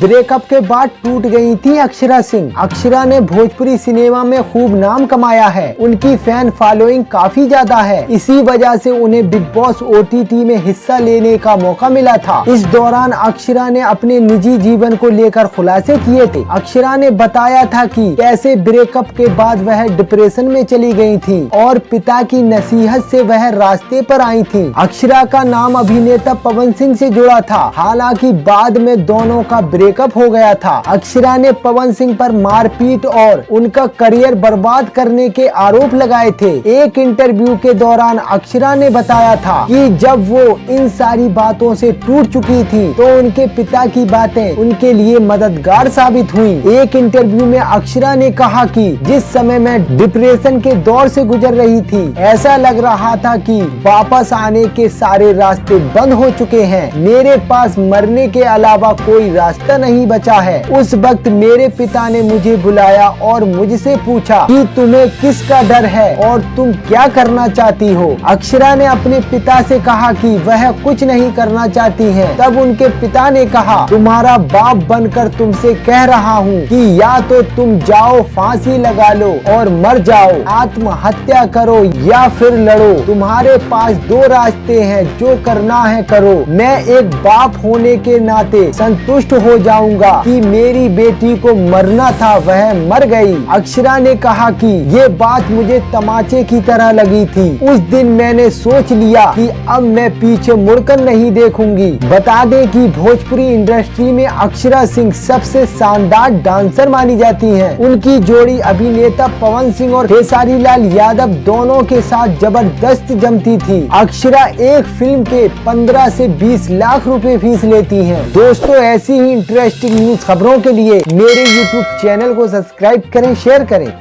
Breakup के बाद टूट गई थी अक्षरा सिंह। अक्षरा ने भोजपुरी सिनेमा में खूब नाम कमाया है। उनकी फैन फॉलोइंग काफी ज्यादा है। इसी वजह से उन्हें बिग बॉस OTT में हिस्सा लेने का मौका मिला था। इस दौरान अक्षरा ने अपने निजी जीवन को लेकर खुलासे किए थे। अक्षरा ने बताया था कि कैसे ब्रेकअप के बाद वह डिप्रेशन में चली गई थी और पिता की नसीहत से वह रास्ते पर आई थी। अक्षरा का नाम अभिनेता पवन सिंह से जुड़ा था। हालांकि बाद में दोनों का ब्रेकअप हो गया था। अक्षरा ने पवन सिंह पर मारपीट और उनका करियर बर्बाद करने के आरोप लगाए थे। एक इंटरव्यू के दौरान अक्षरा ने बताया था कि जब वो इन सारी बातों से टूट चुकी थी तो उनके पिता की बातें उनके लिए मददगार साबित हुई। एक इंटरव्यू में अक्षरा ने कहा कि जिस समय मैं डिप्रेशन के दौर से गुजर रही थी, ऐसा लग रहा था कि वापस आने के सारे रास्ते बंद हो चुके हैं। मेरे पास मरने के अलावा कोई रास्ता नहीं बचा है। उस वक्त मेरे पिता ने मुझे बुलाया और मुझसे पूछा कि तुम्हें किसका डर है और तुम क्या करना चाहती हो। अक्षरा ने अपने पिता से कहा कि वह कुछ नहीं करना चाहती हैं। तब उनके पिता ने कहा, तुम्हारा बाप बनकर तुमसे कह रहा हूँ कि या तो तुम जाओ फांसी लगा लो और मर जाओ, आत्महत्या करो या फिर लड़ो। तुम्हारे पास दो रास्ते हैं, जो करना है करो। मैं एक बाप होने के नाते संतुष्ट हो जाऊंगा कि मेरी बेटी को मरना था, वह मर गई। अक्षरा ने कहा कि ये बात मुझे तमाचे की तरह लगी थी। उस दिन मैंने सोच लिया कि अब मैं पीछे मुड़कर नहीं देखूंगी। बता दें कि भोजपुरी इंडस्ट्री में अक्षरा सिंह सबसे शानदार डांसर मानी जाती हैं। उनकी जोड़ी अभिनेता पवन सिंह और खेसारी लाल यादव दोनों के साथ जबरदस्त जमती थी। अक्षरा एक फिल्म के 15 से 20 लाख रुपए फीस लेती हैं। दोस्तों, ऐसी ही इंटरेस्टिंग न्यूज खबरों के लिए मेरे YouTube चैनल को सब्सक्राइब करें, शेयर करें।